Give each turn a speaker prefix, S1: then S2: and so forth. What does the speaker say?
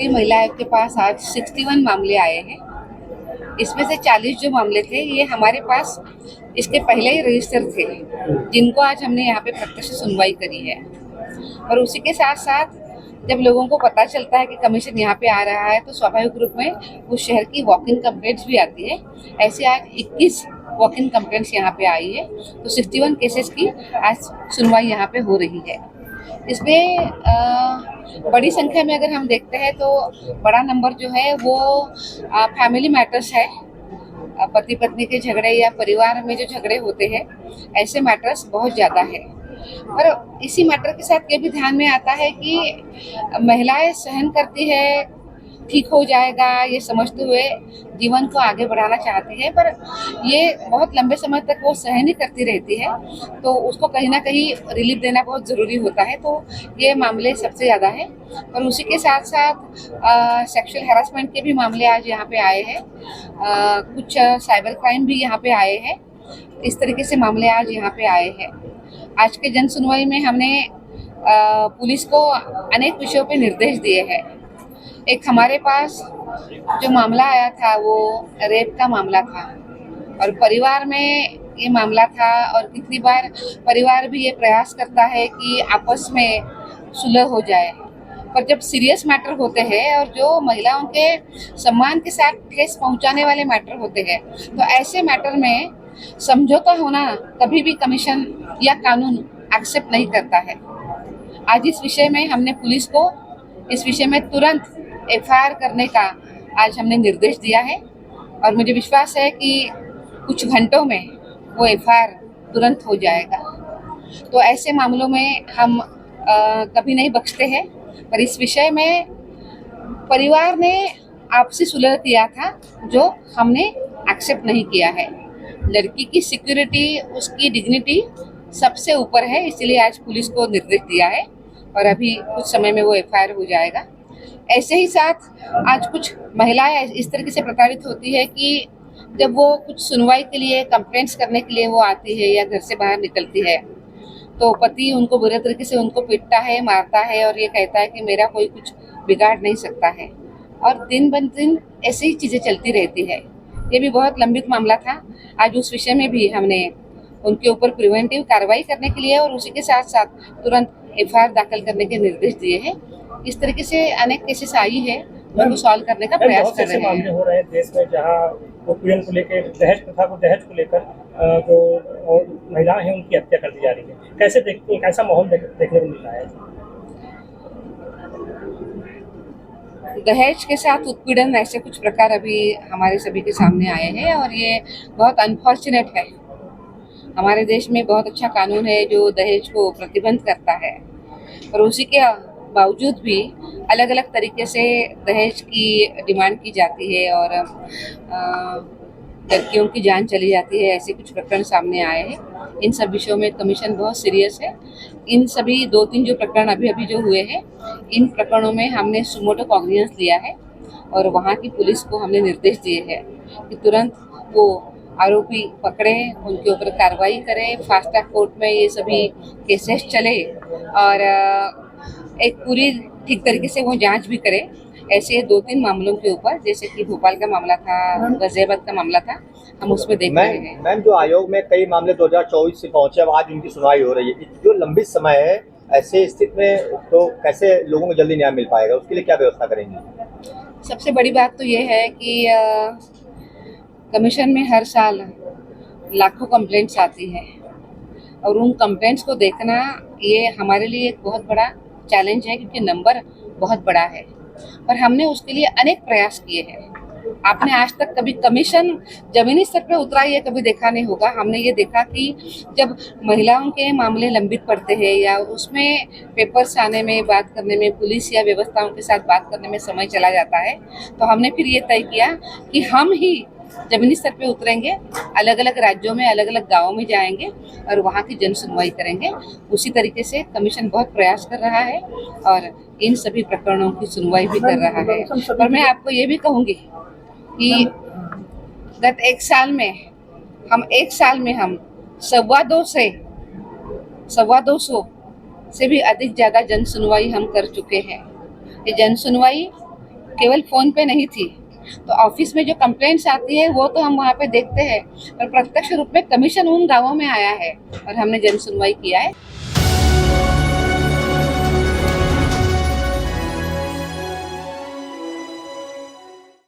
S1: राष्ट्रीय महिला आयोग के पास आज 61 मामले आए हैं। इसमें से 40 जो मामले थे ये हमारे पास इसके पहले ही रजिस्टर थे, जिनको आज हमने यहाँ पे प्रत्यक्ष सुनवाई करी है। और उसी के साथ साथ जब लोगों को पता चलता है कि कमीशन यहाँ पे आ रहा है तो स्वाभाविक रूप में उस शहर की वॉक इन कंप्लेंट्स भी आती है। ऐसे आज 21 वॉक इन कंप्लेंट्स यहाँ पे आई है, तो 61 केसेस की आज सुनवाई यहाँ पे हो रही है। इसमें बड़ी संख्या में अगर हम देखते हैं तो बड़ा नंबर जो है वो फैमिली मैटर्स है। पति पत्नी के झगड़े या परिवार में जो झगड़े होते हैं, ऐसे मैटर्स बहुत ज़्यादा है। और इसी मैटर के साथ ये भी ध्यान में आता है कि महिलाएं सहन करती है, ठीक हो जाएगा ये समझते हुए जीवन को आगे बढ़ाना चाहती है, पर ये बहुत लंबे समय तक वो सहन ही करती रहती है, तो उसको कहीं ना कहीं रिलीफ देना बहुत ज़रूरी होता है। तो ये मामले सबसे ज़्यादा है। और उसी के साथ साथ सेक्सुअल हैरेसमेंट के भी मामले आज यहाँ पे आए हैं। कुछ साइबर क्राइम भी यहाँ पे आए हैं। इस तरीके से मामले आज यहाँ पे आए हैं। आज के जन सुनवाई में हमने पुलिस को अनेक विषयों पे निर्देश दिए हैं। एक हमारे पास जो मामला आया था वो रेप का मामला था, और परिवार में ये मामला था, और कितनी बार परिवार भी ये प्रयास करता है कि आपस में सुलह हो जाए, पर जब सीरियस मैटर होते हैं और जो महिलाओं के सम्मान के साथ ठेस पहुंचाने वाले मैटर होते हैं, तो ऐसे मैटर में समझौता होना कभी भी कमीशन या कानून एक्सेप्ट नहीं करता है। आज इस विषय में हमने पुलिस को इस विषय में तुरंत एफआईआर करने का आज हमने निर्देश दिया है, और मुझे विश्वास है कि कुछ घंटों में वो एफआईआर तुरंत हो जाएगा। तो ऐसे मामलों में हम कभी नहीं बख्शते हैं, पर इस विषय में परिवार ने आपसी सुलह किया था जो हमने एक्सेप्ट नहीं किया है। लड़की की सिक्योरिटी, उसकी डिग्निटी सबसे ऊपर है, इसलिए आज पुलिस को निर्देश दिया है, और अभी कुछ समय में वो एफआईआर हो जाएगा। ऐसे ही साथ आज कुछ महिलाएं इस तरीके से प्रताड़ित होती है कि जब वो कुछ सुनवाई के लिए, कंप्लेंट्स करने के लिए वो आती है या घर से बाहर निकलती है, तो पति उनको बुरे तरीके से उनको पीटता है, मारता है, और ये कहता है कि मेरा कोई कुछ बिगाड़ नहीं सकता है, और दिन ब दिन ऐसी ही चीज़ें चलती रहती है। ये भी बहुत लंबित मामला था। आज उस विषय में भी हमने उनके ऊपर प्रिवेंटिव कार्रवाई करने के लिए और उसी के साथ साथ तुरंत एफआईआर दाखिल करने के निर्देश दिए हैं। इस तरीके से अनेक केसेस आई है, उनको सॉल्व करने का प्रयास कर रहे हैं।
S2: मामले हो रहे हैं देश में जहां उत्पीड़न को लेकर, दहेज प्रथा को, दहेज को लेकर जो और महिलाएं हैं उनकी हत्या कर दी जा रही है। कैसे देखते हैं, कैसा माहौल देखने को मिल रहा है?
S1: दहेज के साथ उत्पीड़न, ऐसे कुछ प्रकार अभी हमारे सभी के सामने आए हैं, और ये बहुत अनफॉर्चुनेट है। हमारे देश में बहुत अच्छा कानून है जो दहेज को प्रतिबंध करता है, और उसी के बावजूद भी अलग अलग तरीके से दहेज की डिमांड की जाती है और लड़कियों की जान चली जाती है। ऐसे कुछ प्रकरण सामने आए हैं। इन सब विषयों में कमीशन बहुत सीरियस है। इन सभी 2-3 जो प्रकरण अभी जो हुए हैं, इन प्रकरणों में हमने सुमोटो कॉग्निजेंस लिया है, और वहाँ की पुलिस को हमने निर्देश दिए हैं कि तुरंत वो आरोपी पकड़े, उनके ऊपर कार्रवाई करें, फास्ट ट्रैक कोर्ट में ये सभी केसेस चले, और एक पूरी ठीक तरीके से वो जांच भी करे। ऐसे 2-3 मामलों के ऊपर, जैसे कि भोपाल का मामला था, गाजियाबाद का मामला था, हम उसमें देख रहे हैं।
S3: मैम, जो आयोग में कई मामले 2024 से पहुंचे, अब आज उनकी सुनवाई हो रही है, जो लंबी समय है, ऐसे स्थिति में तो कैसे लोगों को जल्दी न्याय मिल पाएगा? उसके लिए क्या व्यवस्था करेंगे?
S1: सबसे बड़ी बात तो ये है कि कमीशन में हर साल लाखों कंप्लेंट्स आती है, और उन कंप्लेंट्स को देखना ये हमारे लिए एक बहुत बड़ा चैलेंज है, क्योंकि नंबर बहुत बड़ा है, पर हमने उसके लिए अनेक प्रयास किए हैं। आपने आज तक कभी कमीशन जमीनी स्तर पर उतरा ये कभी देखा नहीं होगा। हमने ये देखा कि जब महिलाओं के मामले लंबित पड़ते हैं या उसमें पेपर्स आने में, बात करने में, पुलिस या व्यवस्थाओं के साथ बात करने में समय चला जाता है, तो हमने फिर ये तय किया कि हम ही जमीनी स्तर पे उतरेंगे, अलग अलग राज्यों में, अलग अलग गाँवों में जाएंगे और वहाँ की जन सुनवाई करेंगे। उसी तरीके से कमीशन बहुत प्रयास कर रहा है और इन सभी प्रकरणों की सुनवाई भी कर रहा है। और मैं आपको ये भी कहूँगी कि गत एक साल में हम 125 से भी अधिक ज़्यादा जन सुनवाई हम कर चुके हैं। ये जन सुनवाई केवल फ़ोन पे नहीं थी। तो ऑफिस में जो कंप्लेंट्स आती है वो तो हम वहाँ पे देखते हैं, पर प्रत्यक्ष रूप में कमीशन उन गाँवों में आया है और हमने जन सुनवाई किया है।